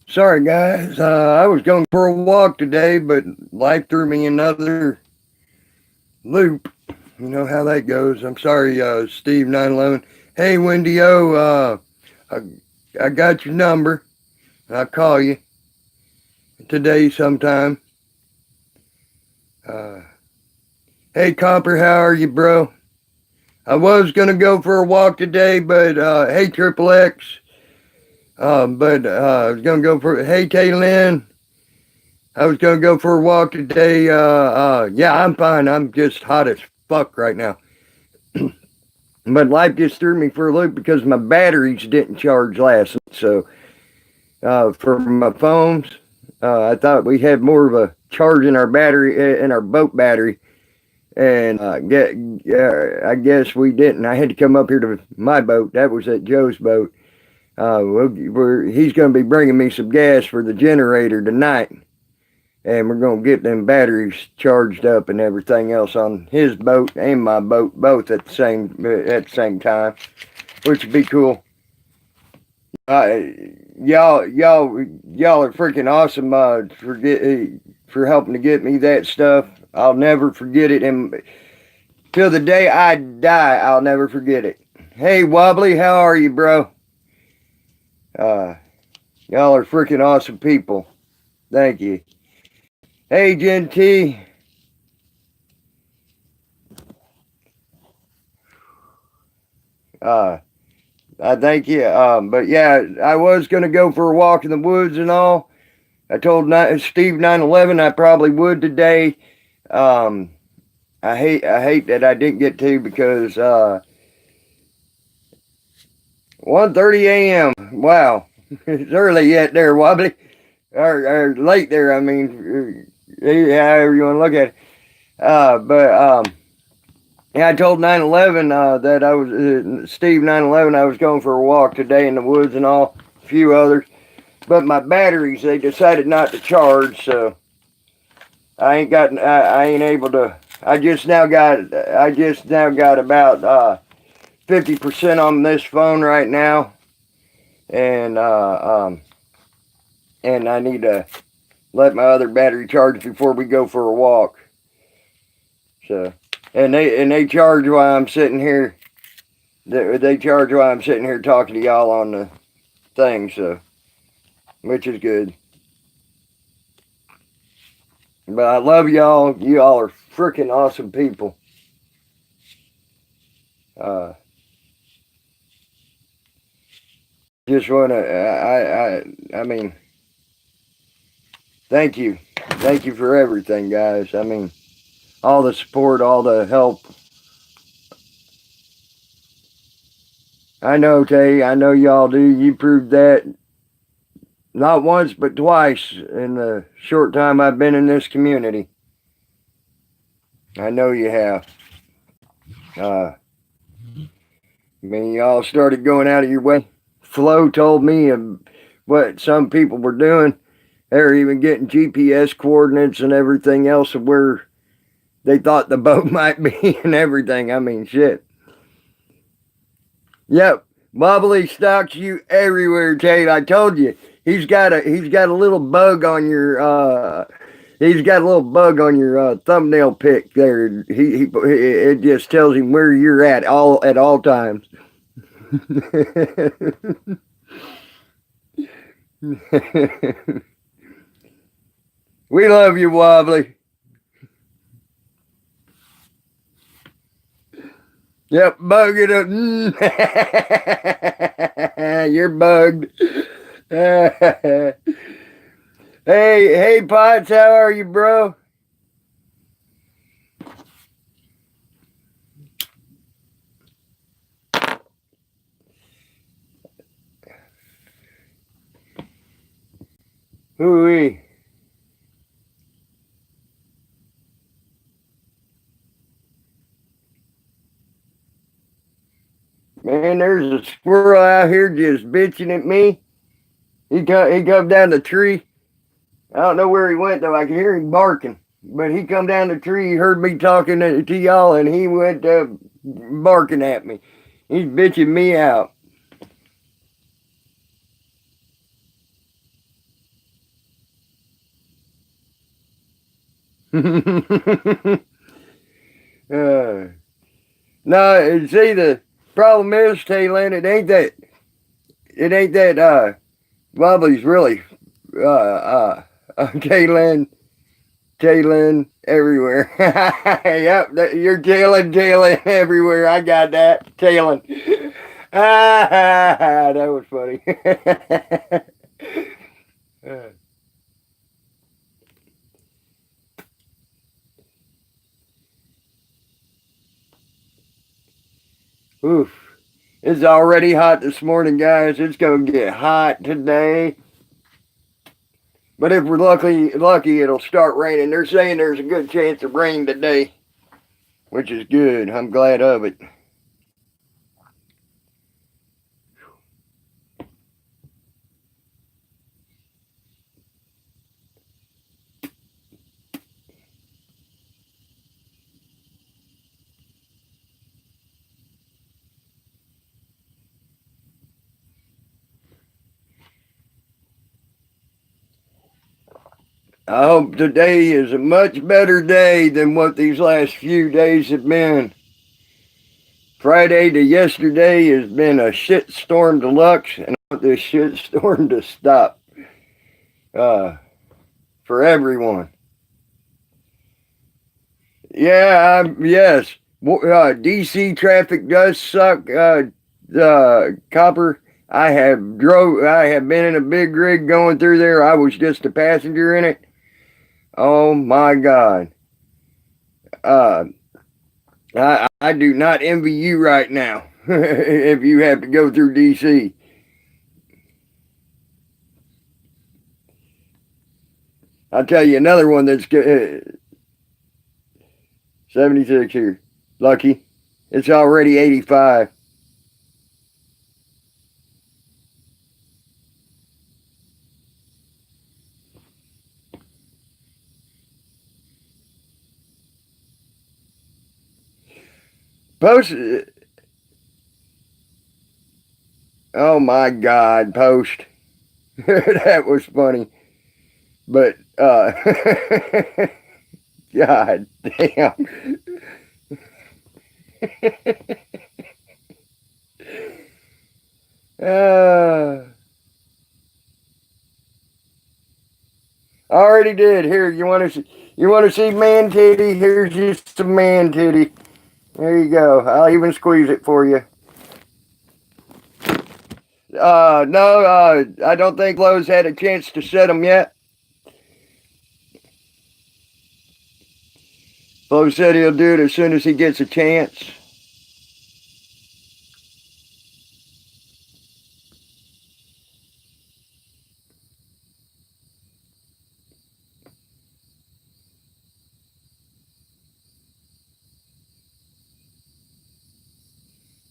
Sorry, guys. I was going for a walk today, but life threw me another loop. You know how that goes. I'm sorry, Steve 911. Hey, Wendy O. I got your number. I'll call you today sometime. Uh, hey, Copper, how are you, bro? I was gonna go for a walk today, but hey, Triple X. I was gonna go for hey, Taylin. I was gonna go for a walk today. Yeah, I'm fine. I'm just hot as fuck right now. But life just threw me for a loop because my batteries didn't charge last night. So for my phones, I thought we had more of a charge in our battery in our boat battery, and I guess we didn't. I had to come up here to my boat. That was at Joe's boat. He's going to be bringing me some gas for the generator tonight, and we're gonna get them batteries charged up and everything else on his boat and my boat both at the same time, which would be cool. Uh, y'all are freaking awesome. For helping to get me that stuff. I'll never forget it, and till the day I die, I'll never forget it. Hey, Wobbly, how are you, bro? Uh, y'all are freaking awesome people. Thank you. Hey, Gen T. Uh, I thank you. But yeah, I was gonna go for a walk in the woods and all. I told Steve 911 I probably would today. Um, I hate that I didn't get to because 1:30 a.m. Wow, it's early yet there, Wobbly, or late there. I mean, however you want to look at it. But yeah, I told 911 that I was Steve 911. I was going for a walk today in the woods and all, a few others. But my batteries, they decided not to charge, so I ain't able to. I just now got about 50% on this phone right now, and and I need to let my other battery charge before we go for a walk. So, and they charge while I'm sitting here. They charge while I'm sitting here talking to y'all on the thing, so which is good. But I love y'all. You all are freaking awesome people. Uh, just wanna, I mean, thank you for everything, guys. I mean, all the support, all the help. I know, Tay. I know y'all do. You proved that not once but twice in the short time I've been in this community. I know you have. I mean, y'all started going out of your way. Flo told me of what some people were doing. They're even getting GPS coordinates and everything else of where they thought the boat might be and everything. I mean, shit. Yep, Wobbly stalks you everywhere, Tate. I told you. He's got a little bug on your he's got a little bug on your thumbnail pic there. He it just tells him where you're at all times. We love you, Wobbly. Yep, bug it up. You're bugged. Hey, hey, Potts, how are you, bro? Hooey. Man, there's a squirrel out here just bitching at me. He come down the tree. I don't know where he went though. I can hear him barking. But he come down the tree, he heard me talking to y'all, and he went barking at me. He's bitching me out. No, see, the problem is, Taylin, it ain't that Bubby's really Taylin, everywhere. Yep, you're tailing everywhere. I got that. Tailing. That was funny. Oof. It's already hot this morning, guys. It's going to get hot today. But if we're lucky, it'll start raining. They're saying there's a good chance of rain today, which is good. I'm glad of it. I hope today is a much better day than what these last few days have been. Friday to yesterday has been a shit storm deluxe, and I want this shit storm to stop for everyone. Yeah, yes. DC traffic does suck. Copper. I have been in a big rig going through there. I was just a passenger in it. Oh my God. I do not envy you right now if you have to go through DC. I'll tell you another one that's 76 here. Lucky. It's already 85. Post. Oh my God, Post. That was funny. But, God damn. I already did. Here, you want to see man titty? Here's just some man titty. There you go. I'll even squeeze it for you. No, I don't think Lowe's had a chance to set them yet. Flo said he'll do it as soon as he gets a chance.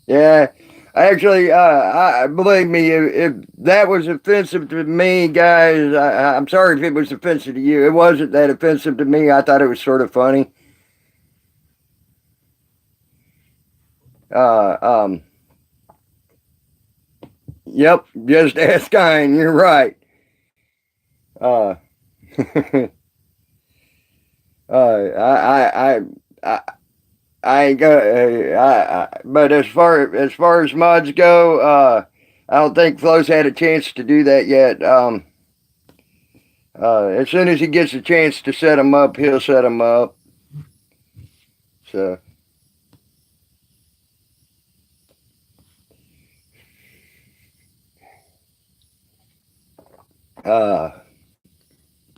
Yeah, actually, I believe me, if that was offensive to me, guys, I'm sorry if it was offensive to you. It wasn't that offensive to me. I thought it was sort of funny. Uh, um, yep, just ask Kine. You're right. Uh, I I ain't go. But as far as mods go, I don't think Flo's had a chance to do that yet. As soon as he gets a chance to set them up, he'll set them up. So, uh,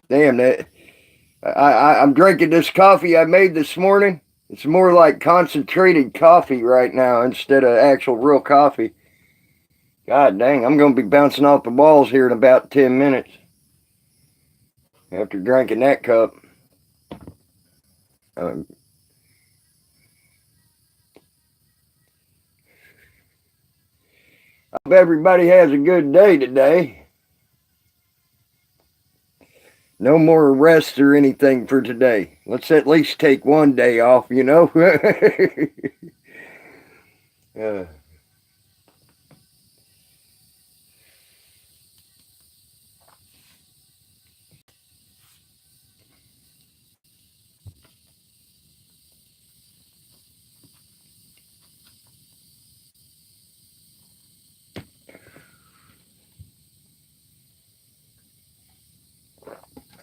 damn that. I'm drinking this coffee I made this morning. It's more like concentrated coffee right now instead of actual real coffee. God dang, I'm going to be bouncing off the walls here in about 10 minutes after drinking that cup. Uh, I hope everybody has a good day today. No more arrests or anything for today. Let's at least take one day off, you know? uh,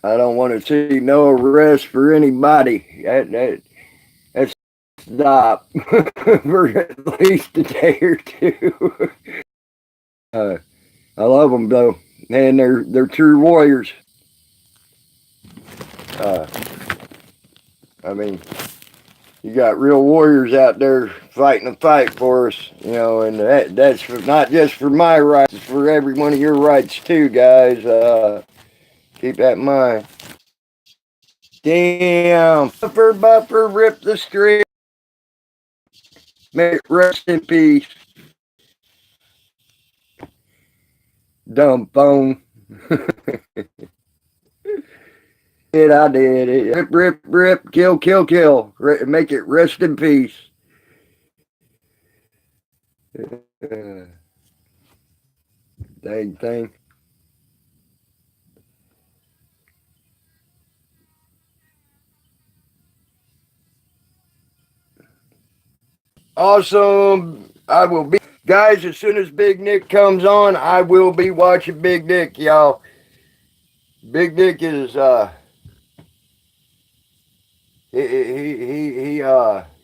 I don't want to see no arrest for anybody. That's stop for at least a day or two. uh, I love them though, man. They're true warriors. Uh, I mean, you got real warriors out there fighting a fight for us, you know, and that's for, not just for my rights, it's for every one of your rights too, guys. Keep that in mind. Damn, Buffer, rip the street. May it rest in peace. Dumb phone. I did it. Rip, kill. Make it rest in peace. Dang thing. Awesome. I will be, guys, as soon as Big Nick comes on, I will be watching Big Nick, y'all. Big Nick is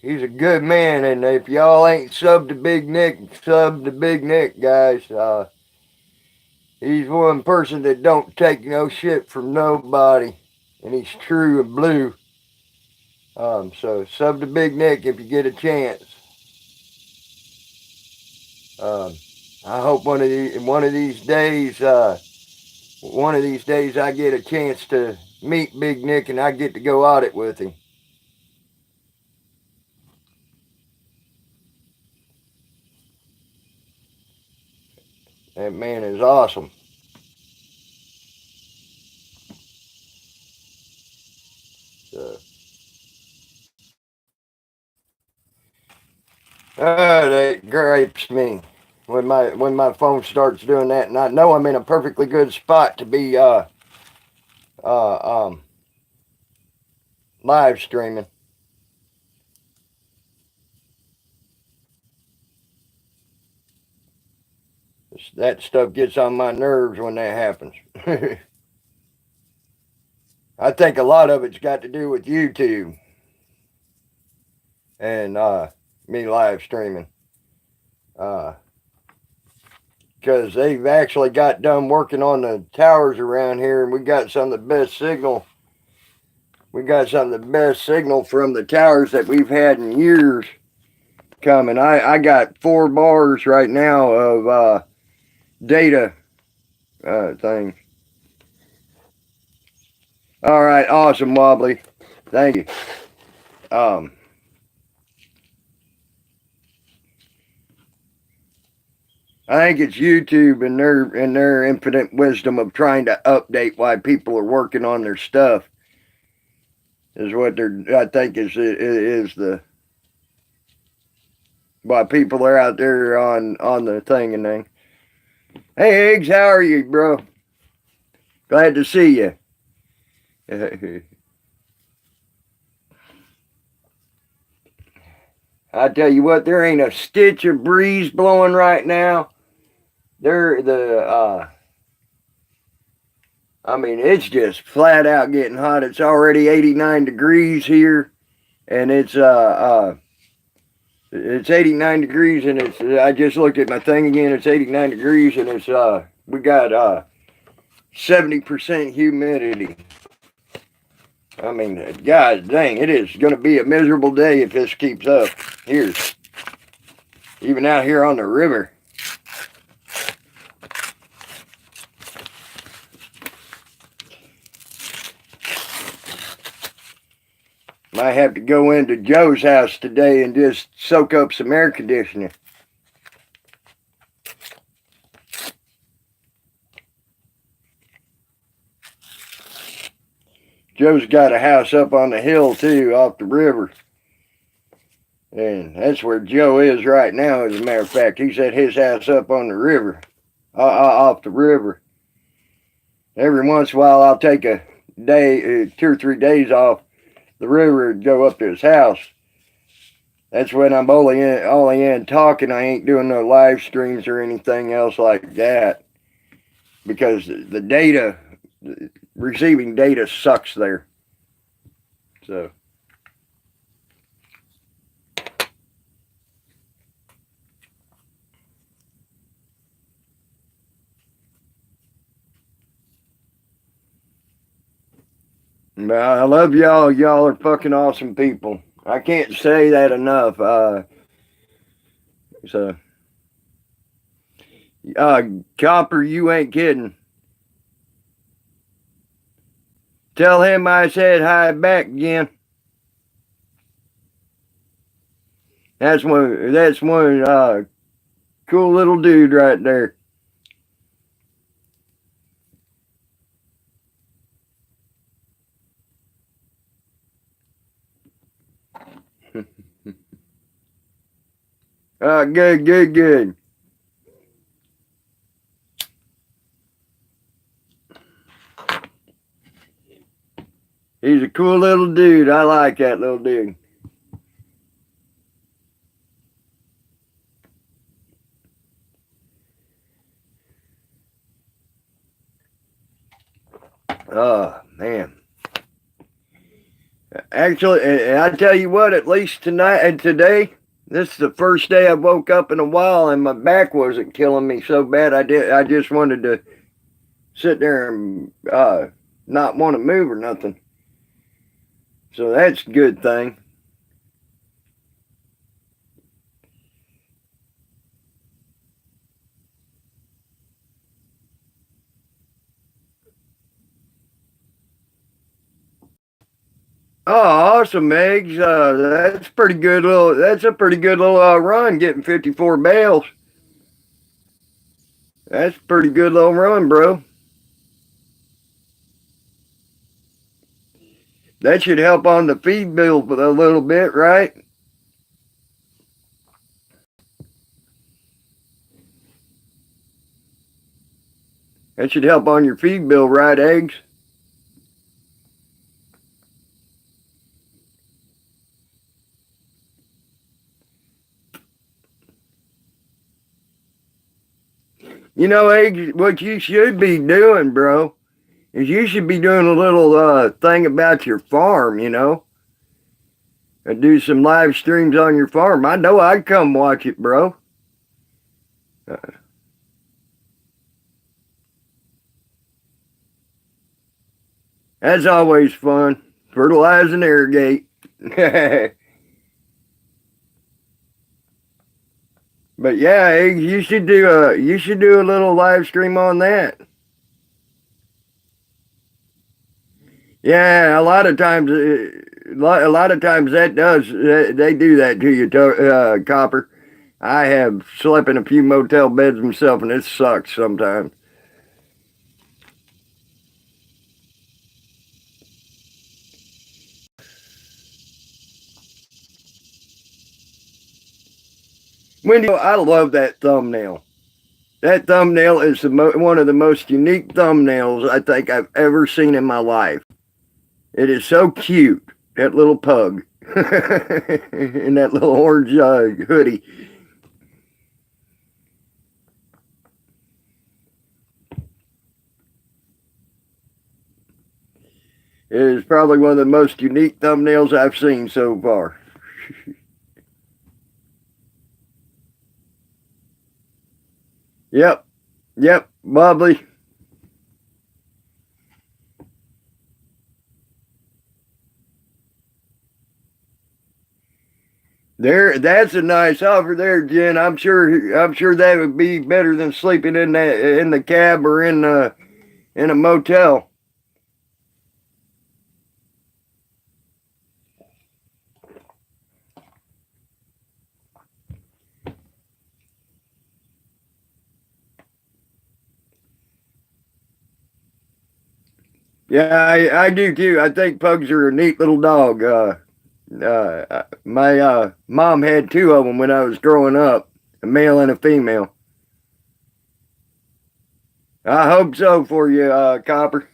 he's a good man, and if y'all ain't subbed to Big Nick, sub to Big Nick, guys. He's one person that don't take no shit from nobody, and he's true and blue. So sub to Big Nick if you get a chance. I hope one of these days I get a chance to meet Big Nick and I get to go audit with him. That man is awesome. So, that gripes me when my phone starts doing that, and I know I'm in a perfectly good spot to be live streaming. That stuff gets on my nerves when that happens. I think a lot of it's got to do with YouTube and me live streaming. Because they've actually got done working on the towers around here, and we got some of the best signal. We got some of the best signal from the towers that we've had in years coming. I got 4 bars right now of data thing. All right, awesome, Wobbly. Thank you. I think it's YouTube and their infinite wisdom of trying to update why people are working on their stuff is what I think is the why people are out there on the thing and thing. Hey Eggs, how are you, bro? Glad to see you. I tell you what, there ain't a stitch of breeze blowing right now. I mean, it's just flat out getting hot. It's already 89 degrees here, and it's 89 degrees, and I just looked at my thing again. It's 89 degrees, and we got 70% humidity. I mean, God dang, it is going to be a miserable day if this keeps up here. Even out here on the river. Might have to go into Joe's house today and just soak up some air conditioning. Joe's got a house up on the hill too, off the river. And that's where Joe is right now, as a matter of fact. He's at his house up on the river, off the river. Every once in a while, I'll take a day, 2 or 3 days off the river and go up to his house. That's when I'm only in talking. I ain't doing no live streams or anything else like that. Because the data receiving data sucks there. So. I love y'all. Y'all are fucking awesome people. I can't say that enough. Copper, you ain't kidding. Tell him I said hi back again. That's one cool little dude right there. Good. He's a cool little dude. I like that little dude. Oh, man. Actually, I tell you what, at least tonight and today, this is the first day I woke up in a while and my back wasn't killing me so bad. I just wanted to sit there and not want to move or nothing. So that's a good thing. Oh, awesome, Eggs. That's pretty good little. That's a pretty good little run, getting 54 bales. That's a pretty good little run, bro. That should help on the feed bill a little bit, right? That should help on your feed bill, right, Eggs? You know, Eggs, what you should be doing, bro, is you should be doing a little thing about your farm, you know? And do some live streams on your farm. I know I'd come watch it, bro. That's always fun. Fertilize and irrigate. But yeah, you should do a little live stream on that. Yeah, a lot of times they do that to you, Copper. I have slept in a few motel beds myself, and it sucks sometimes. Wendy, I love that thumbnail. That thumbnail is one of the most unique thumbnails I think I've ever seen in my life. It is so cute, that little pug in that little orange hoodie. It is probably one of the most unique thumbnails I've seen so far. Yep, bubbly. That's a nice offer there, Jen. I'm sure that would be better than sleeping in the cab or in a motel. Yeah, I do too. I think pugs are a neat little dog. My mom had two of them when I was growing up, a male and a female. I hope so for you, Copper.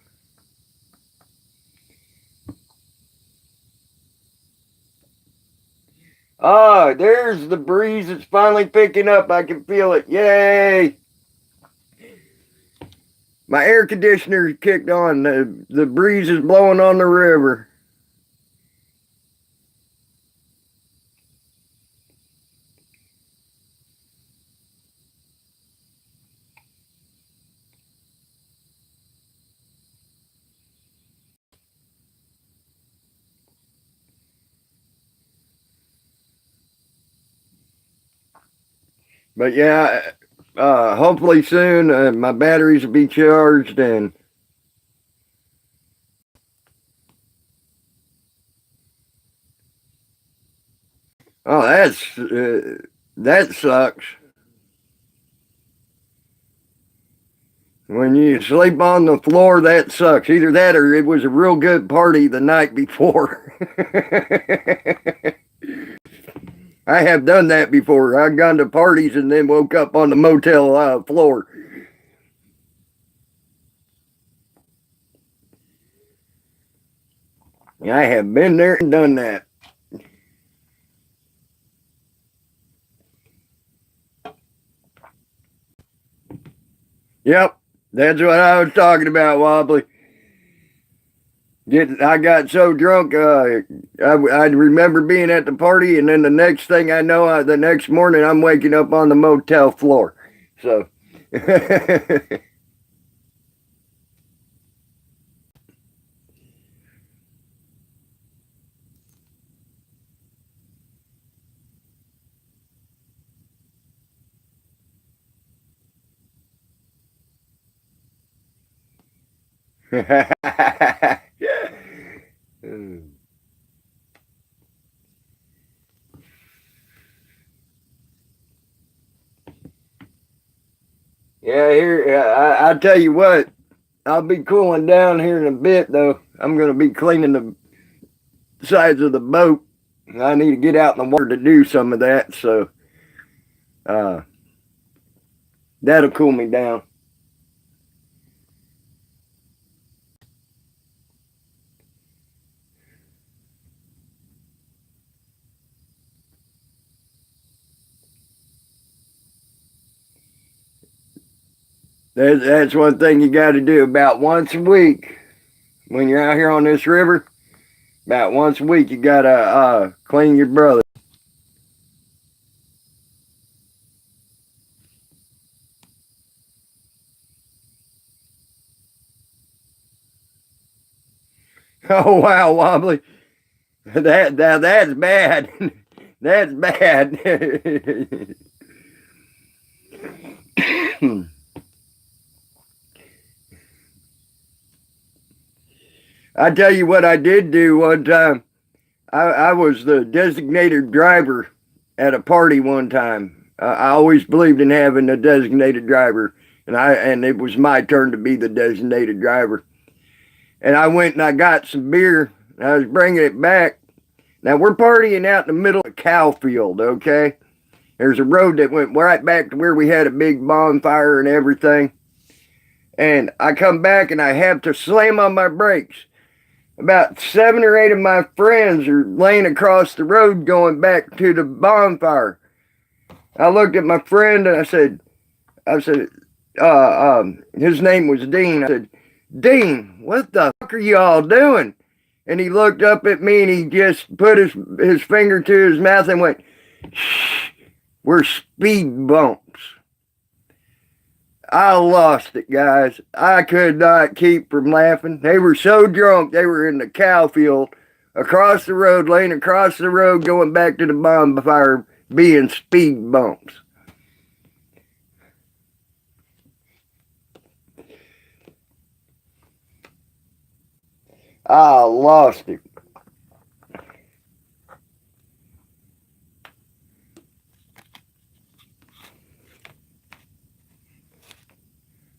Ah, there's the breeze. It's finally picking up. I can feel it. Yay! My air conditioner kicked on. The breeze is blowing on the river. But yeah, hopefully soon my batteries will be charged and oh, that sucks. When you sleep on the floor, that sucks. Either that or it was a real good party the night before. I have done that before. I've gone to parties and then woke up on the motel floor. I have been there and done that. Yep, that's what I was talking about, Wobbly. I got so drunk, I remember being at the party, and then the next thing I know, the next morning, I'm waking up on the motel floor. So, yeah, here, I tell you what, I'll be cooling down here in a bit, though. I'm going to be cleaning the sides of the boat. I need to get out in the water to do some of that, so uh, that'll cool me down. That's one thing you got to do about once a week when you're out here on this river. About once a week, you got to clean your brother. Oh wow, Wobbly, that's bad. That's bad. I tell you what I did do one time. I was the designated driver at a party one time. I always believed in having a designated driver, and it was my turn to be the designated driver. And I went and I got some beer. And I was bringing it back. Now we're partying out in the middle of a cow field, okay? There's a road that went right back to where we had a big bonfire and everything. And I come back and I have to slam on my brakes. About 7 or 8 of my friends are laying across the road going back to the bonfire. I looked at my friend and I said, his name was Dean. I said, Dean, what the fuck are you all doing? And he looked up at me and he just put his finger to his mouth and went, shh, we're speed bumps. I lost it, guys. I could not keep from laughing. They were so drunk, they were in the cow field across the road, laying across the road, going back to the bonfire, being speed bumps. I lost it.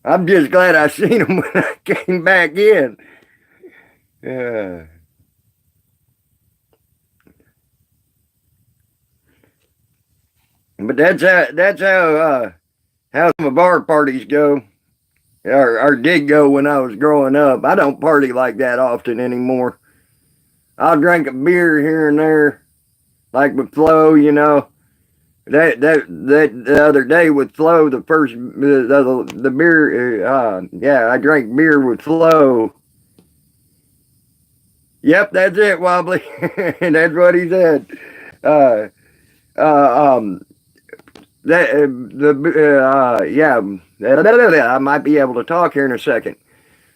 I'm just glad I seen him when I came back in. Yeah. But that's how some of our parties go. Or did go when I was growing up. I don't party like that often anymore. I'll drink a beer here and there, like with Flo, That the other day with Flo, the beer. Yeah, I drank beer with Flo. Yep, that's it, Wobbly. And that's what he said. Uh, um, that yeah. I might be able to talk here in a second.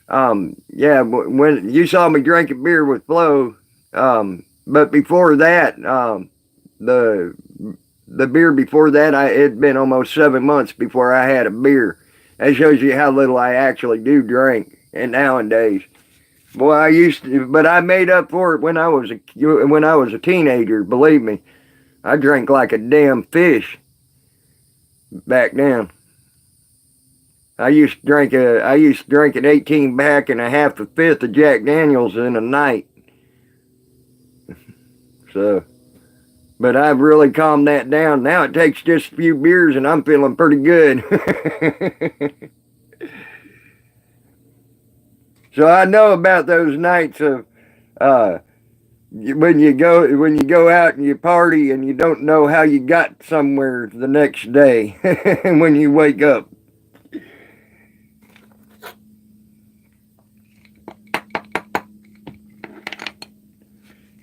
Yeah, when you saw me drinking beer with Flo, but before that, the the beer before that, it'd been almost 7 months before I had a beer. That shows you how little I actually do drink. And nowadays, boy, I used to, but I made up for it when I was a teenager. Believe me, I drank like a damn fish back then. I used to drink an 18 pack and a half a fifth of Jack Daniels in a night. So, but I've really calmed that down. Now it takes just a few beers and I'm feeling pretty good. So I know about those nights of when you go out and you party and you don't know how you got somewhere the next day when you wake up.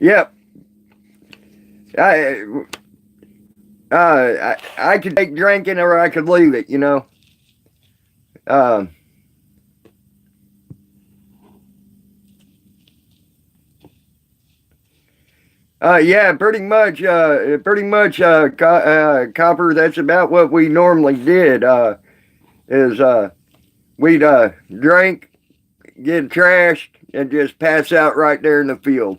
Yep. I I could take drinking or I could leave it, you know. Uh, yeah, pretty much, Copper. That's about what we normally did. Is we'd drink, get trashed, and just pass out right there in the field.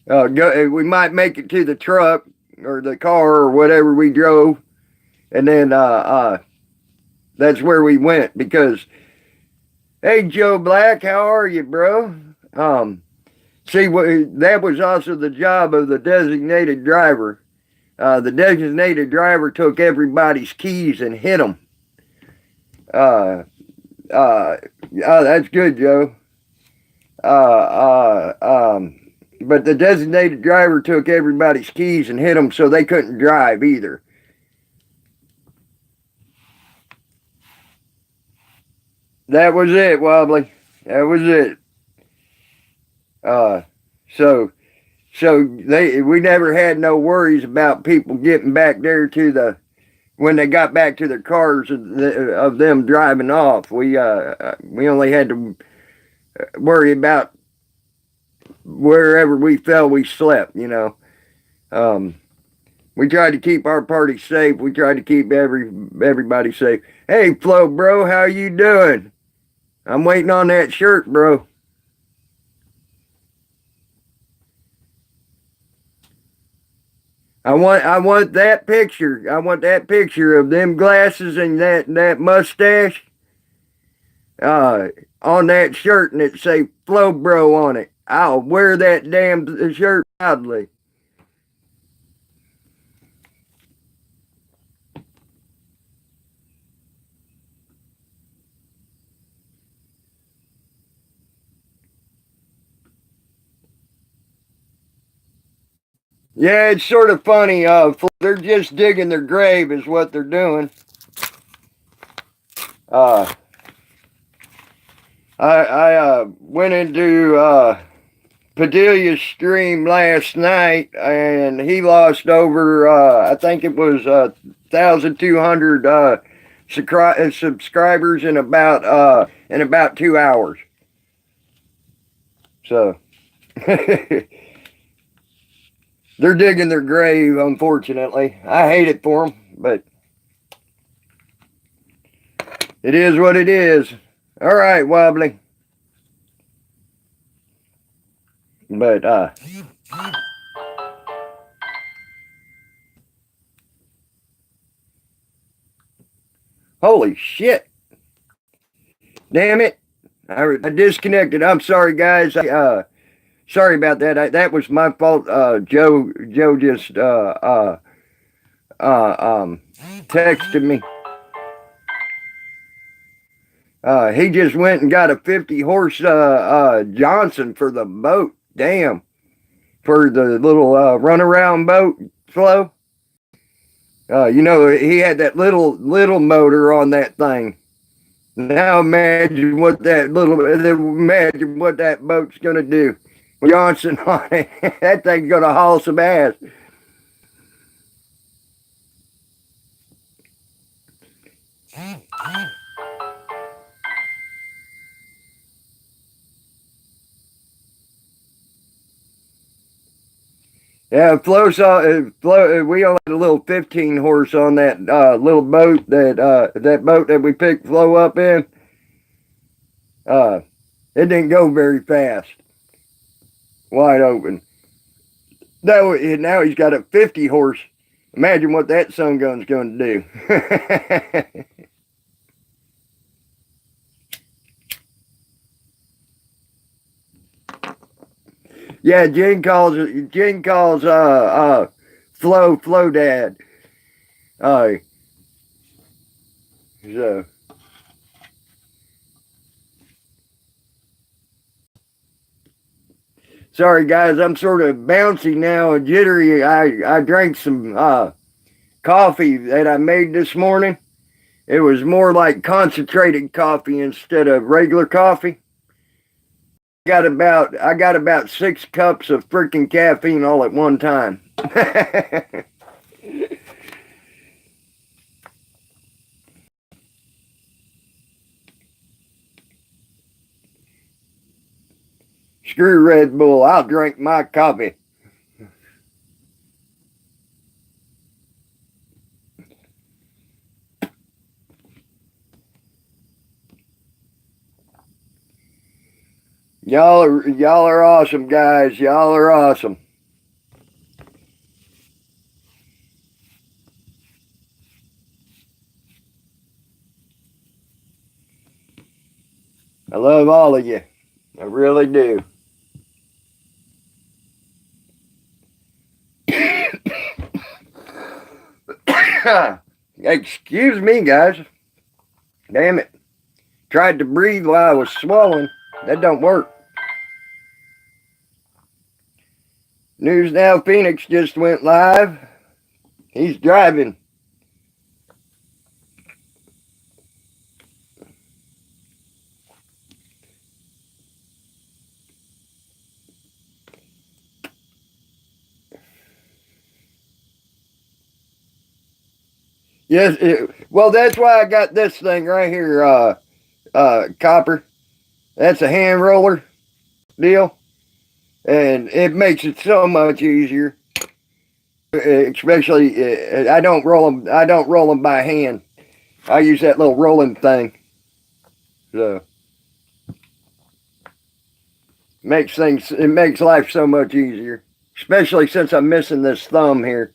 We might make it to the truck or the car or whatever we drove, and then that's where we went because, hey, Joe Black, how are you, bro? See, that was also the job of the designated driver. The designated driver took everybody's keys and hid them. Uh, oh, that's good, Joe. But the designated driver took everybody's keys and hid them so they couldn't drive either. That was it, Wobbly. That was it. Uh, so we never had no worries about people getting back there to when they got back to their cars of them driving off. We only had to worry about wherever we felt we slept, you know. We tried to keep our party safe. We tried to keep everybody safe. Hey, Flo, bro, how you doing? I'm waiting on that shirt, bro. I want that picture. I want that picture of them glasses and that mustache on that shirt, and it say Flo Bro on it. I'll wear that damn shirt proudly. Yeah, it's sort of funny. They're just digging their grave, is what they're doing. Uh, I went into Padilla's stream last night, and he lost over. I think it was 1,200 subscribers in about 2 hours. So. They're digging their grave, unfortunately. I hate it for them, but it is what it is. All right, Wobbly. But, holy shit. Damn it. I disconnected. I'm sorry, guys. Sorry about that. That was my fault. Joe just texted me. He just went and got a 50 horse Johnson for the boat. Damn, for the little runaround boat. Flo. You know, he had that little motor on that thing. Now imagine what that boat's gonna do. With Johnson on it, that thing's gonna haul some ass. Yeah, Flo saw Flo. We only had a little 15 horse on that little boat that boat that we picked Flo up in. It didn't go very fast, wide open. Now he's got a 50 horse. Imagine what that sun gun's going to do. Yeah, Jen calls Flo dad. So sorry guys, I'm sort of bouncy now and jittery. I drank some coffee that I made this morning. It was more like concentrated coffee instead of regular coffee. I got about 6 cups of freaking caffeine all at one time. Screw Red Bull, I'll drink my coffee. Y'all are awesome, guys. Y'all are awesome. I love all of you. I really do. Excuse me, guys. Damn it. Tried to breathe while I was swallowing. That don't work. News Now Phoenix just went live. He's driving. Yes, well, that's why I got this thing right here, Copper. That's a hand roller deal, and it makes it so much easier. Especially, I don't roll them. I don't roll them by hand. I use that little rolling thing. So it makes life so much easier. Especially since I'm missing this thumb here.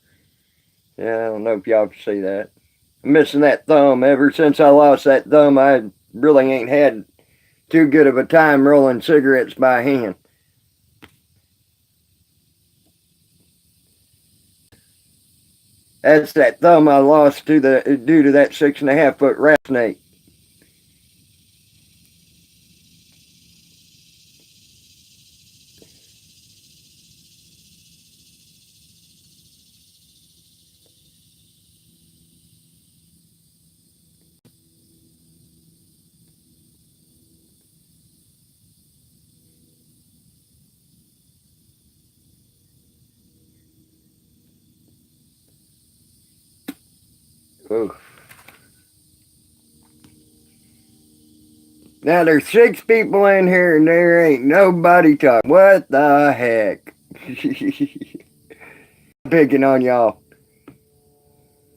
Yeah, I don't know if y'all can see that. I'm missing that thumb. Ever since I lost that thumb, I really ain't had too good of a time rolling cigarettes by hand. That's that thumb I lost due to that 6.5-foot rattlesnake. Oh. Now there's 6 people in here and there ain't nobody talking. What the heck? Picking on y'all.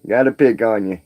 Gotta pick on you.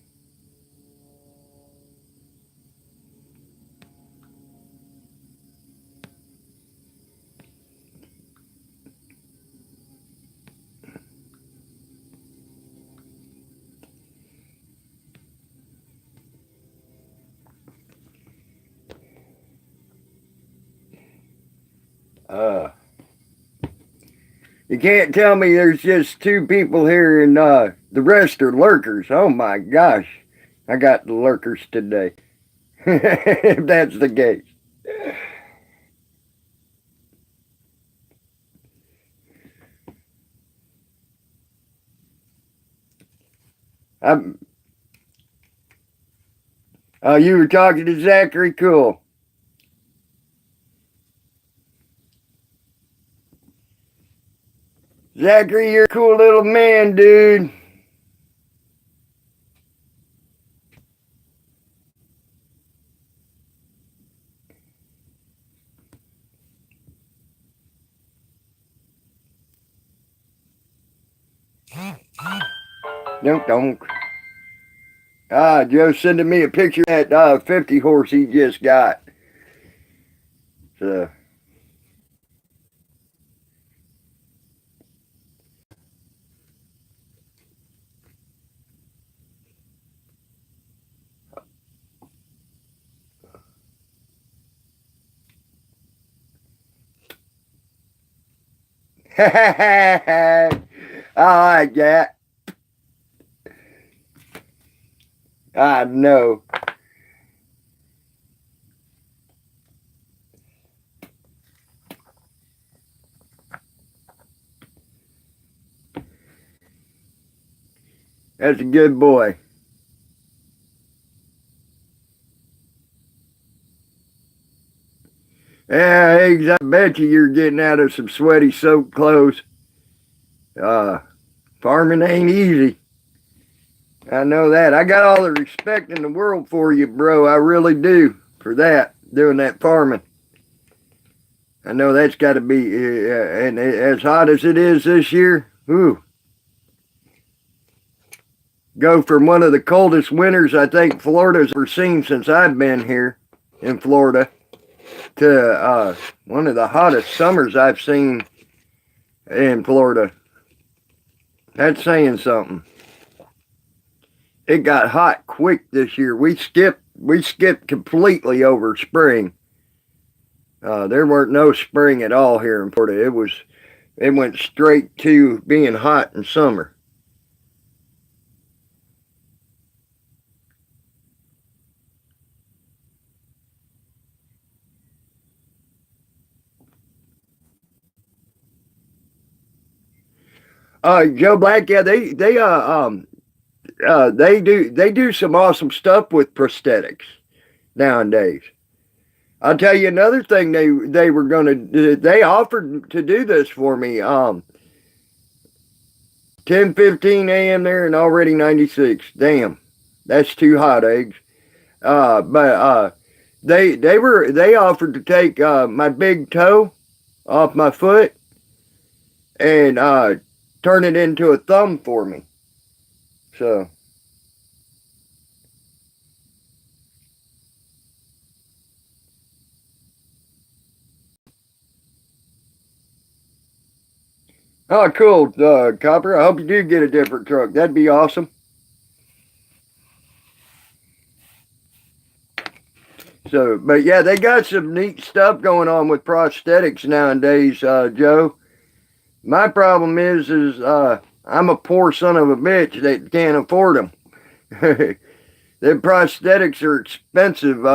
You can't tell me there's just 2 people here and the rest are lurkers. Oh my gosh. I got the lurkers today. If that's the case. I'm, you were talking to Zachary? Cool. Zachary, you're a cool little man, dude. Don't. Joe's sending me a picture of that 50 horse he just got. So. I like that. I know. That's a good boy. Yeah, Eggs, I bet you're getting out of some sweaty soaked clothes. Farming ain't easy. I know that. I got all the respect in the world for you, bro. I really do for that, doing that farming. I know that's got to be, and as hot as it is this year, ooh. Go from one of the coldest winters I think Florida's ever seen since I've been here in Florida to one of the hottest summers I've seen in Florida. That's saying something. It got hot quick this year. We skipped completely over spring. There weren't no spring at all here in Florida. It went straight to being hot in summer. Joe Black, yeah, they do some awesome stuff with prosthetics nowadays. I'll tell you another thing they were gonna do. They offered to do this for me. 10:15 a.m. there and already 96. Damn, that's too hot, Eggs. But they offered to take my big toe off my foot and turn it into a thumb for me. So. Oh, cool, Copper. I hope you do get a different truck. That'd be awesome. So, but yeah, they got some neat stuff going on with prosthetics nowadays, Joe. My problem is I'm a poor son of a bitch that can't afford them. Them prosthetics are expensive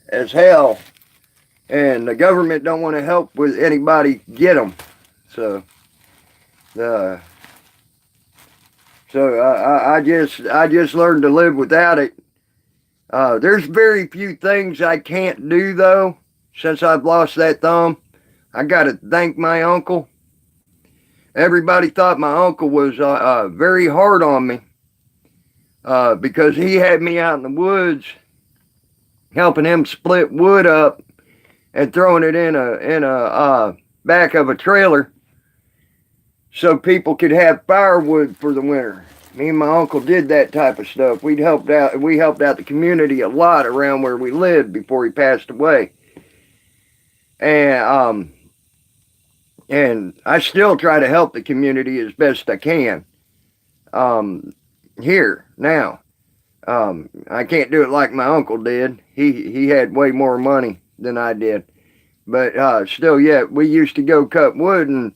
as hell, and the government don't want to help with anybody get them. So, uh, I just learned to live without it. There's very few things I can't do though. Since I've lost that thumb, I got to thank my uncle. Everybody thought my uncle was very hard on me because he had me out in the woods helping him split wood up and throwing it in a back of a trailer so people could have firewood for the winter. Me and my uncle did that type of stuff. We helped out the community a lot around where we lived before he passed away. And I still try to help the community as best I can. Here now. I can't do it like my uncle did. He had way more money than I did. But still, yeah, we used to go cut wood and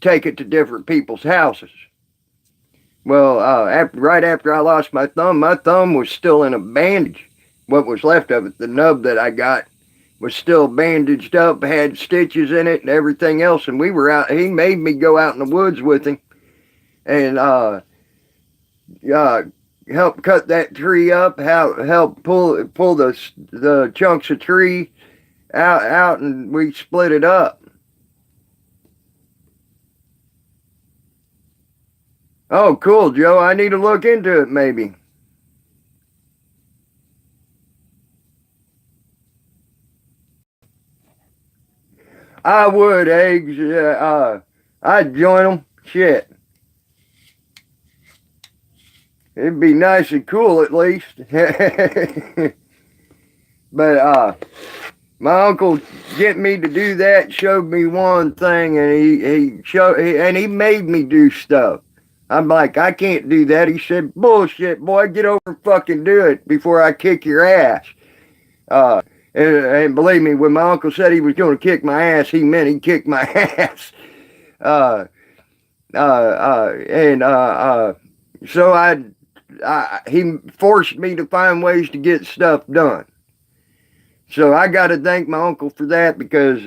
take it to different people's houses. Well, right after I lost my thumb was still in a bandage. What was left of it, the nub that I got, was still bandaged up, had stitches in it and everything else. And we were out. He made me go out in the woods with him, and uh, help cut that tree up, help pull the chunks of tree out, and we split it up. Oh, cool, Joe. I need to look into it, maybe. I would, eggs. I'd join them. Shit. It'd be nice and cool at least. But my uncle getting me to do that showed me one thing, and he made me do stuff. I'm like, I can't do that. He said, bullshit, boy, get over and fucking do it before I kick your ass. And believe me, when my uncle said he was going to kick my ass, he meant he'd kick my ass. Uh, and so he forced me to find ways to get stuff done. So I got to thank my uncle for that, because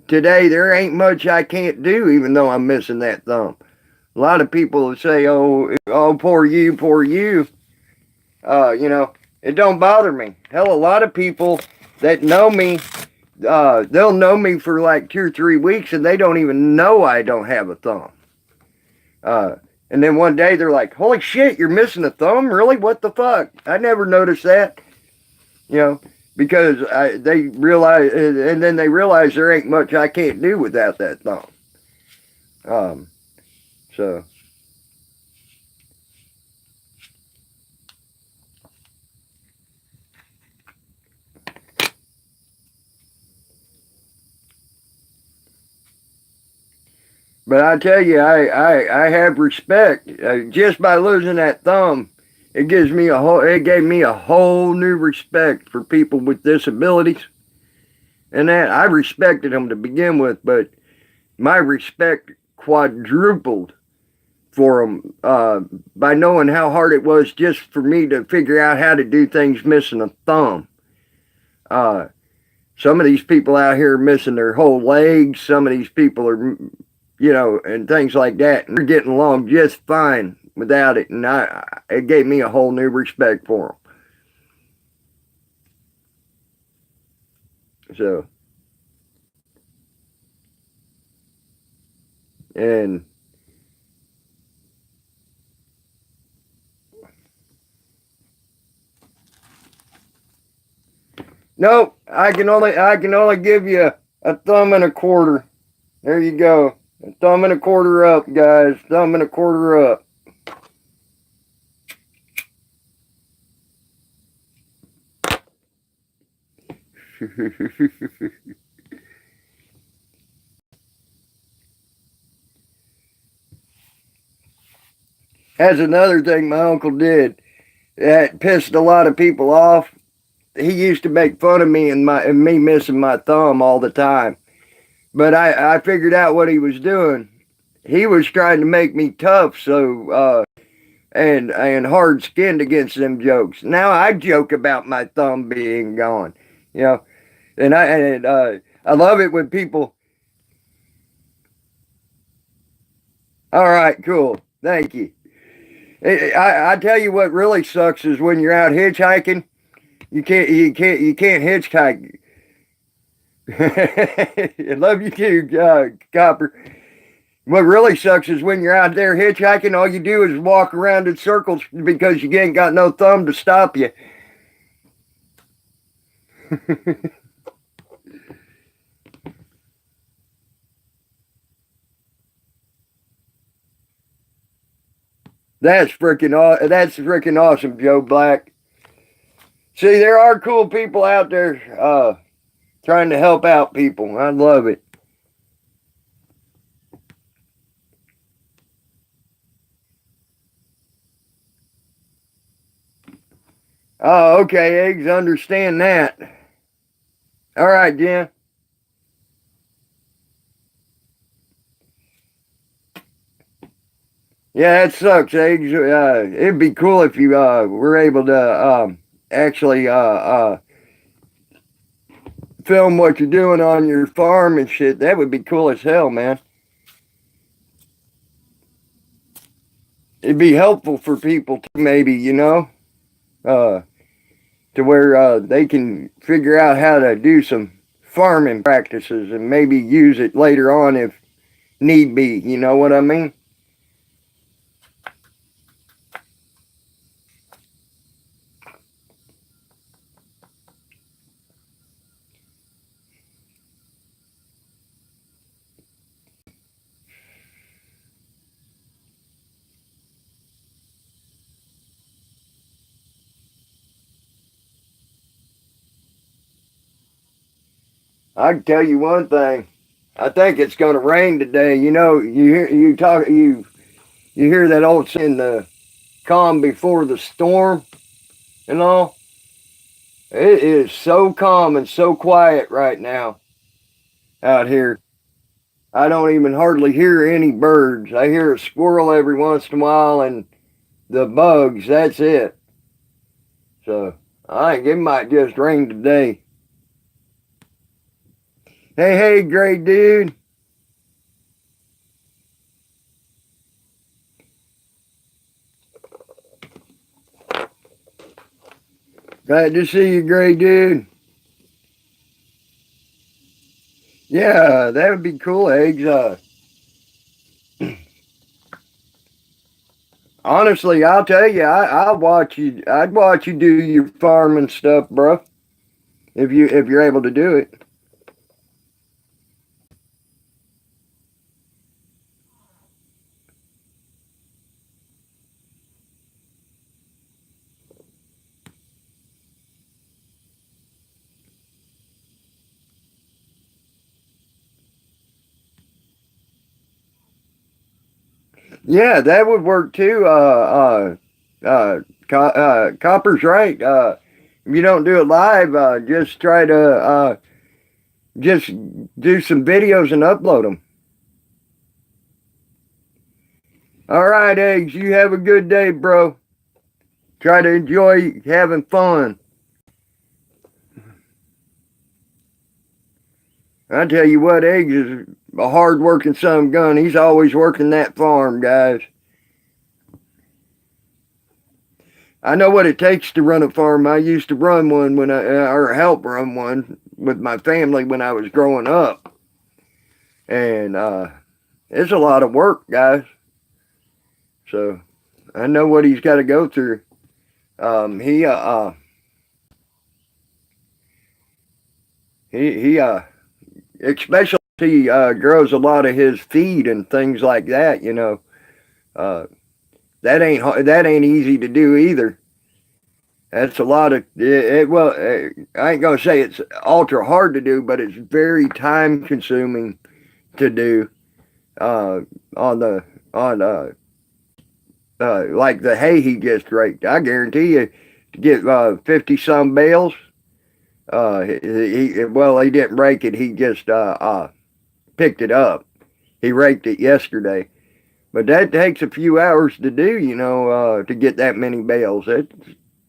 today there ain't much I can't do, even though I'm missing that thumb. A lot of people say, "Oh, poor you, poor you." It don't bother me. Hell, a lot of people that know me, they'll know me for like 2 or 3 weeks, and they don't even know I don't have a thumb. And then one day they're like, "Holy shit, you're missing a thumb? Really? What the fuck? I never noticed that." Because they realize, and then they realize there ain't much I can't do without that thumb. So. But I tell you, I have respect. Just by losing that thumb, it gave me a whole new respect for people with disabilities. And that I respected them to begin with, but my respect quadrupled for them by knowing how hard it was just for me to figure out how to do things missing a thumb. Some of these people out here are missing their whole legs. Some of these people are, and things like that. And they're getting along just fine without it. And it gave me a whole new respect for them. So, and nope, I can only give you a thumb and a quarter. There you go. A thumb and a quarter up, guys. Thumb and a quarter up. That's another thing my uncle did that pissed a lot of people off. He used to make fun of me and me missing my thumb all the time. But I figured out what he was doing. He was trying to make me tough, and hard skinned against them jokes. Now I joke about my thumb being gone, and I love it when people. All right, cool, thank you. I tell you what really sucks is when you're out hitchhiking, you can't hitchhike. I love you too, Copper. What really sucks is when you're out there hitchhiking, all you do is walk around in circles because you ain't got no thumb to stop you. That's freaking awesome, Joe Black. See, there are cool people out there trying to help out people. I love it. Oh, okay, eggs, understand that. All right, Jen. Yeah, that sucks, eggs. It'd be cool if you were able to actually film what you're doing on your farm and shit. That would be cool as hell, man. it'd be helpful for people to maybe, uh, to where they can figure out how to do some farming practices and maybe use it later on if need be. You know what I mean? I can tell you one thing. I think it's going to rain today. You hear that old saying, the calm before the storm and all. It is so calm and so quiet right now out here. I don't even hardly hear any birds. I hear a squirrel every once in a while and the bugs. That's it. So I think it might just rain today. Hey, great dude. Glad to see you, great dude. Yeah, that would be cool, eggs. Honestly, I'll tell you, I'll watch you. I'd watch you do your farming stuff, bro. If you're able to do it. Yeah, that would work too. Copper's right. If you don't do it live, just try to just do some videos and upload them. All right, eggs. You have a good day, bro. Try to enjoy having fun. I tell you what, eggs is a hard-working son of a gun. He's always working that farm, guys. I know what it takes to run a farm. I used to run one or help run one with my family when I was growing up, and it's a lot of work, guys. So I know what he's got to go through. He especially he grows a lot of his feed and things like that. Uh, that ain't easy to do either. That's a lot of well, I ain't gonna say it's ultra hard to do, but it's very time consuming to do. On the on Like the hay he just raked, I guarantee you to get 50 some bales. He didn't rake it. He just picked it up. He raked it yesterday. But that takes a few hours to do, to get that many bales. It's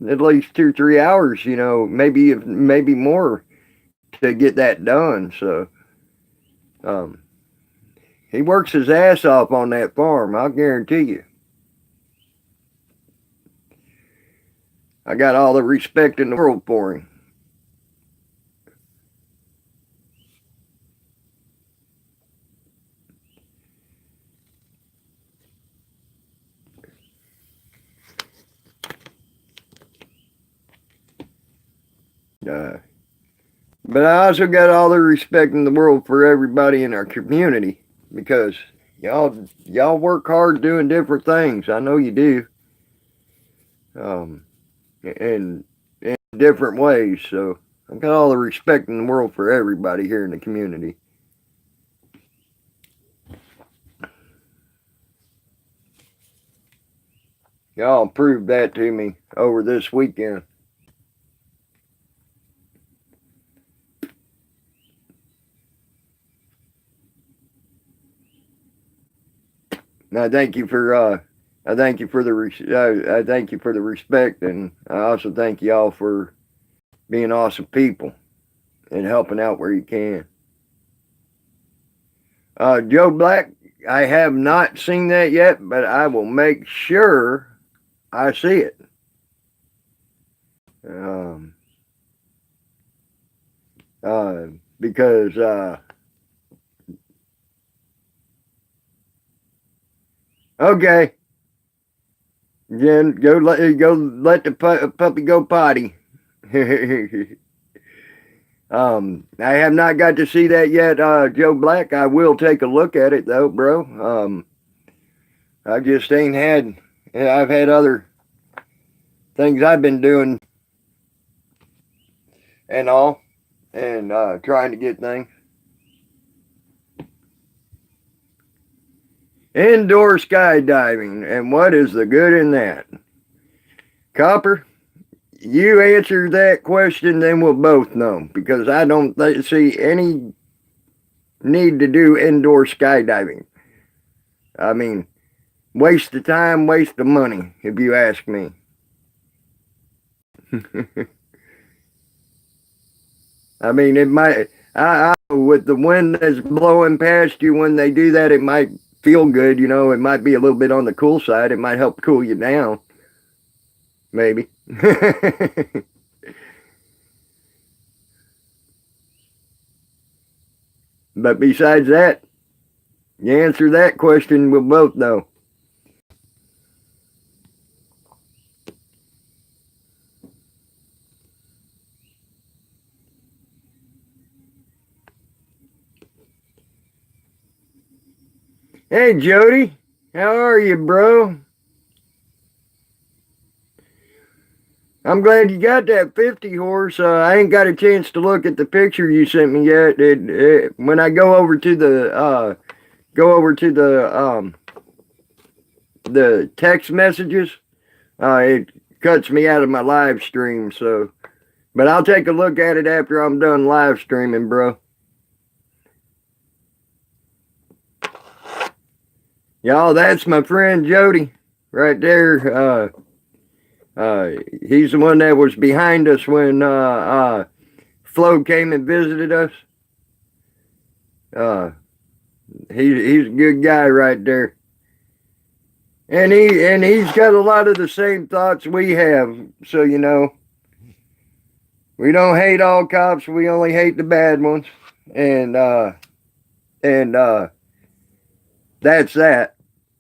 at least 2 or 3 hours, maybe more to get that done. So um, he works his ass off on that farm, I'll guarantee you. I got all the respect in the world for him. Uh, but I also got all the respect in the world for everybody in our community because y'all work hard doing different things. I know you do. Um, in different ways. So I've got all the respect in the world for everybody here in the community. Y'all proved that to me over this weekend. And I thank you for I thank you for I thank you for the respect, and I also thank y'all for being awesome people and helping out where you can. Joe Black, I have not seen that yet, but I will make sure I see it. Um, because okay, then go let the puppy go potty. I have not got to see that yet, Joe Black. I will take a look at it though, bro. I just ain't had. I've had other things I've been doing and all, and trying to get things. Indoor skydiving, and what is the good in that? Copper, you answer that question, then we'll both know, because I don't see any need to do indoor skydiving. I mean, waste of time, waste of money, if you ask me. I mean, it might, with the wind that's blowing past you when they do that, it might feel good, you know, it might be a little bit on the cool side. It might help cool you down, maybe. But besides that, you answer that question, we'll both know. Hey, Jody, how are you, bro? I'm glad you got that 50 horse. I ain't got a chance to look at the picture you sent me yet. When I go over to the text messages, it cuts me out of my live stream. So, but I'll take a look at it after I'm done live streaming, bro. Y'all, that's my friend Jody right there. He's the one that was behind us when Flo came and visited us. He's a good guy right there, and he's got a lot of the same thoughts we have. So you know, we don't hate all cops. We only hate the bad ones, and that's that.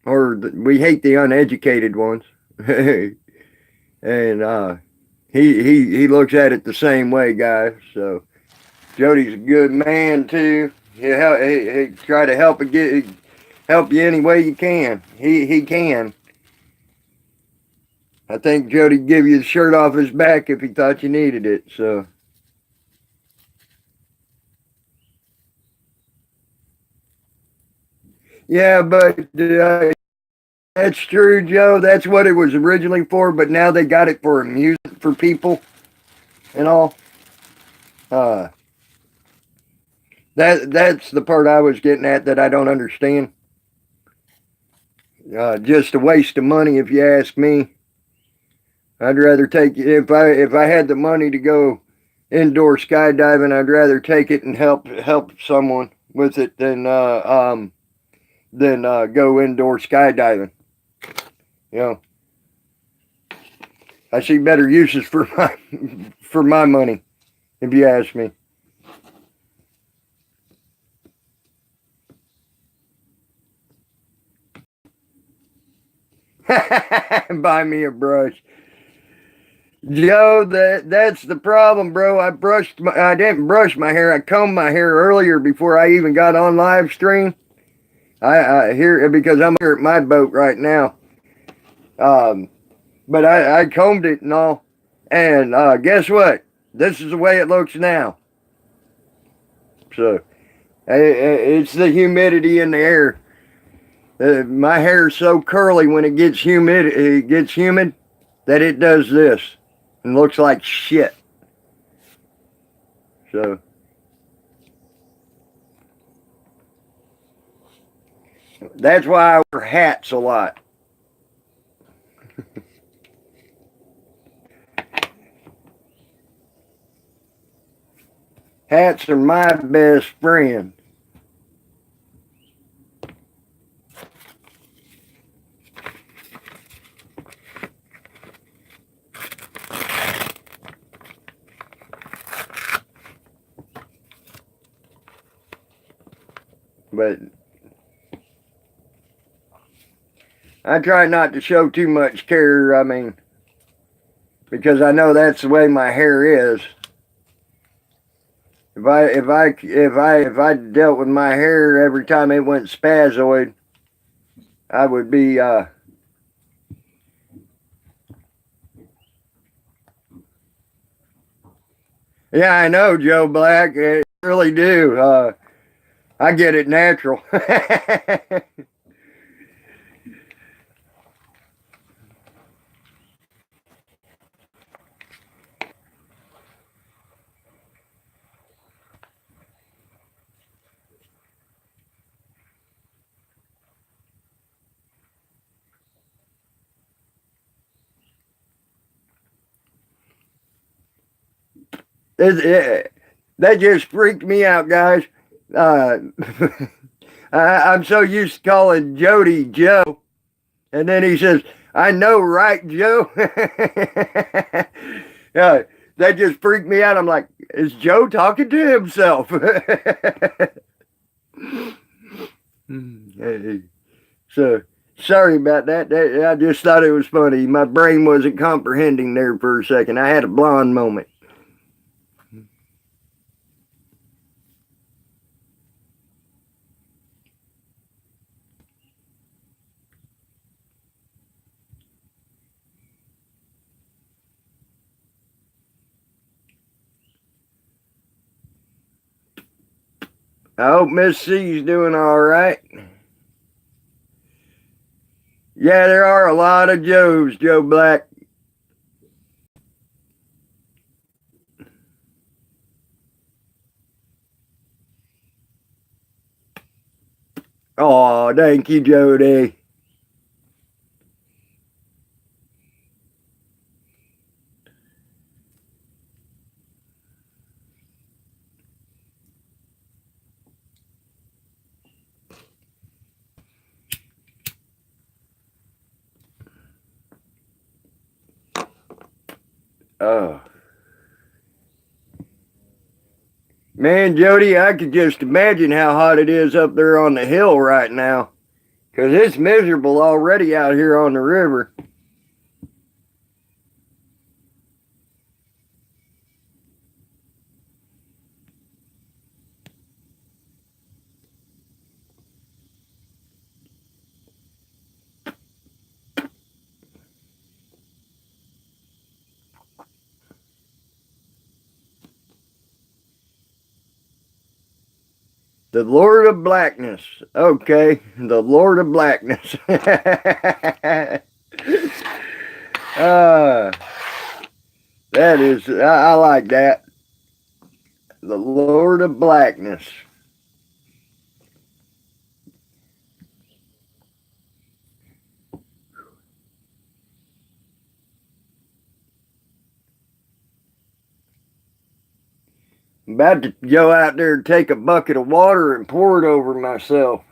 Or we hate the uneducated ones. And he looks at it the same way, guys. So Jody's a good man too. He try to help you any way you can. He can. I think Jody'd give you the shirt off his back if he thought you needed it. So. Yeah, but that's true, Joe. That's what it was originally for, but now they got it for amusement for people and all. Uh, that's the part I was getting at that I don't understand. Just a waste of money, if you ask me. I'd rather take if I had the money to go indoor skydiving, I'd rather take it and help someone with it than go indoor skydiving. You know, I see better uses for my money, if you ask me. Buy me a brush. Joe, that's the problem, bro. I didn't brush my hair. I combed my hair earlier before I even got on live stream. I here because I'm here at my boat right now. But I combed it and all, and guess what? This is the way it looks now. So it's the humidity in the air. My hair is so curly when it gets humid that it does this and looks like shit. So that's why I wear hats a lot. Hats are my best friend. But I try not to show too much care. I mean, because I know that's the way my hair is. If I dealt with my hair every time it went spazoid, I would be yeah, I know, Joe Black. I really do. I get it natural. That just freaked me out, guys. Uh, I'm so used to calling Jody Joe, and then he says, "I know, right, Joe?" Yeah, that just freaked me out. I'm like, is Joe talking to himself? So sorry about that. I just thought it was funny. My brain wasn't comprehending there for a second. I had a blonde moment. I hope Miss C's doing all right. Yeah, there are a lot of Joes, Joe Black. Oh, thank you, Jody. Oh, man, Jody, I could just imagine how hot it is up there on the hill right now. Because it's miserable already out here on the river. The Lord of Blackness. Okay, the Lord of Blackness. uh, that is, I like that. The Lord of Blackness. I'm about to go out there and take a bucket of water and pour it over myself.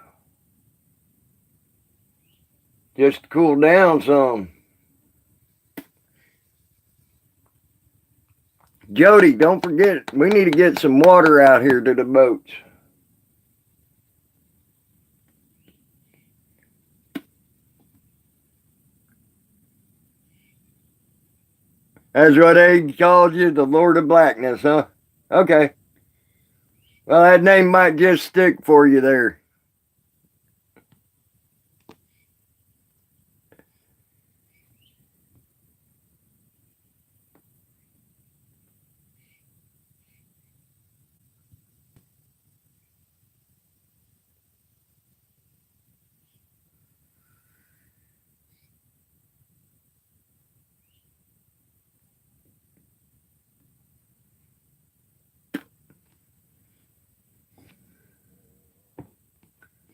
Just to cool down some. Jody, don't forget, we need to get some water out here to the boats. That's what they called you, the Lord of Blackness, huh? Okay. Well, that name might just stick for you there.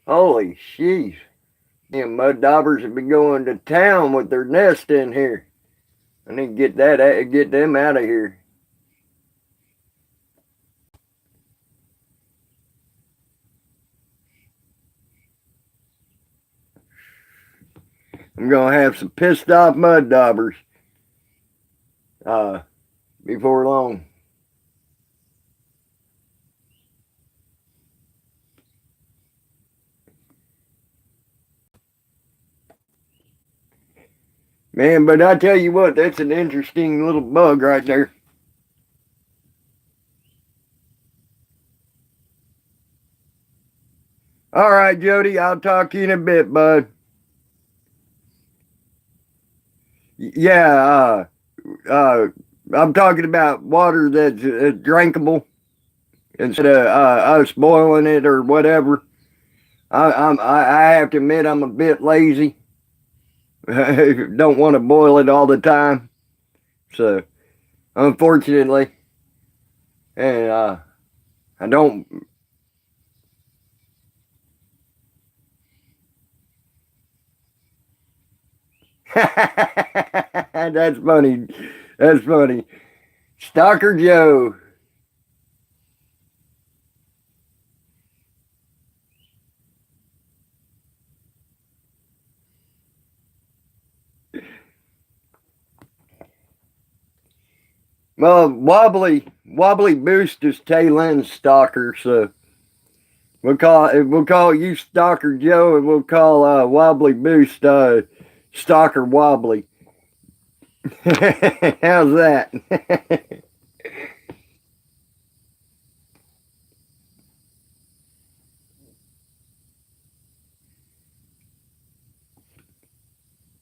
Holy sheesh. Them mud daubers have been going to town with their nest in here. I need to get them out of here. I'm gonna have some pissed off mud daubers before long. Man, but I tell you what, that's an interesting little bug right there. All right, Jody, I'll talk to you in a bit, bud. Yeah, I'm talking about water that's drinkable instead of us boiling it or whatever. I have to admit I'm a bit lazy. Don't want to boil it all the time. So unfortunately, and I don't. That's funny. That's funny. Stalker Joe. Well, Wobbly Boost is Taylin's stalker, so we'll call you Stalker Joe, and we'll call Wobbly Boost Stalker Wobbly. How's that?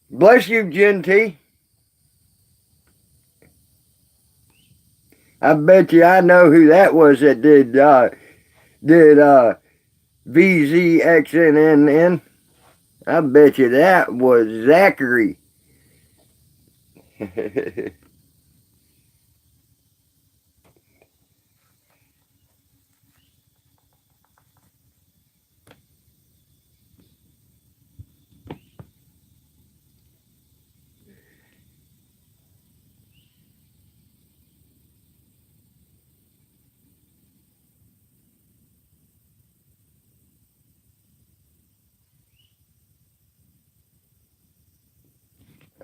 Bless you, Genty. I bet you I know who that was that did VZXNNN. I bet you that was Zachary.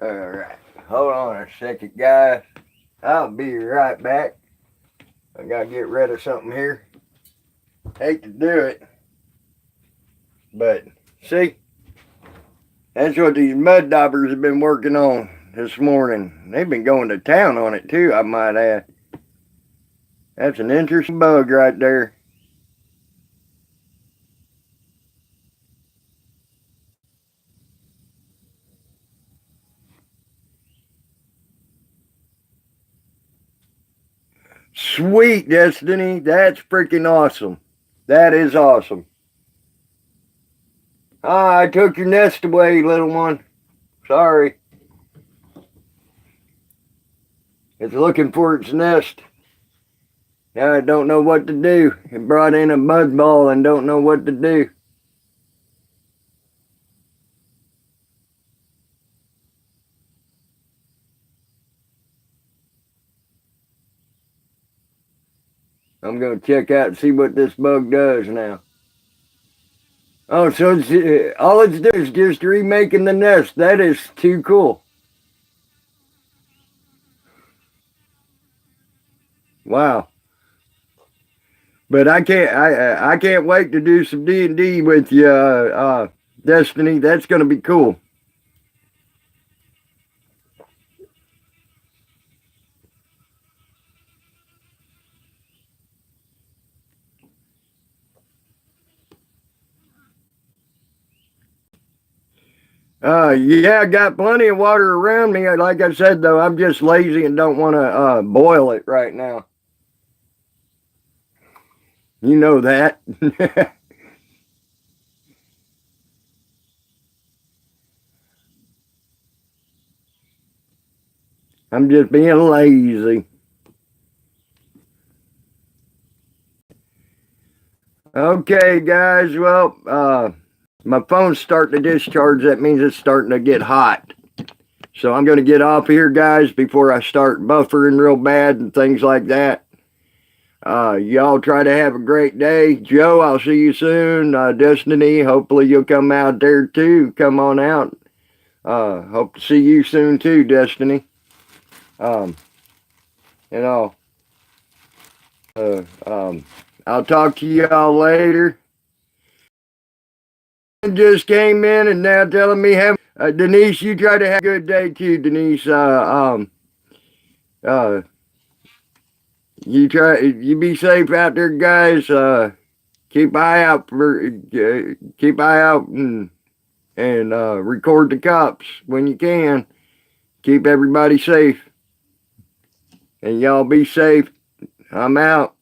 All right, hold on a second, guys. I'll be right back. I gotta get rid of something here. Hate to do it, but see, that's what these mud daubers have been working on this morning. They've been going to town on it too, I might add. That's an interesting bug right there. Sweet, Destiny. That's freaking awesome. That is awesome. Ah, I took your nest away, little one. Sorry. It's looking for its nest. Now I don't know what to do. It brought in a mud ball and don't know what to do. I'm going to check out and see what this bug does now. Oh, so it's, all it's doing is just remaking the nest. That is too cool. Wow. But I can't wait to do some D&D with you, Destiny. That's going to be cool. Yeah, I got plenty of water around me. Like I said, though, I'm just lazy and don't want to boil it right now. You know that. I'm just being lazy. Okay, guys. Well, my phone's starting to discharge. That means it's starting to get hot. So I'm going to get off here, guys, before I start buffering real bad and things like that. Y'all try to have a great day. Joe, I'll see you soon. Destiny, hopefully you'll come out there too. Come on out. Hope to see you soon too, Destiny. Um, you know, I'll talk to y'all later. Just came in and now telling me have Denise, you try to have a good day too, Denise. You be safe out there, guys. Keep eye out and record the cops when you can. Keep everybody safe. And y'all be safe. I'm out.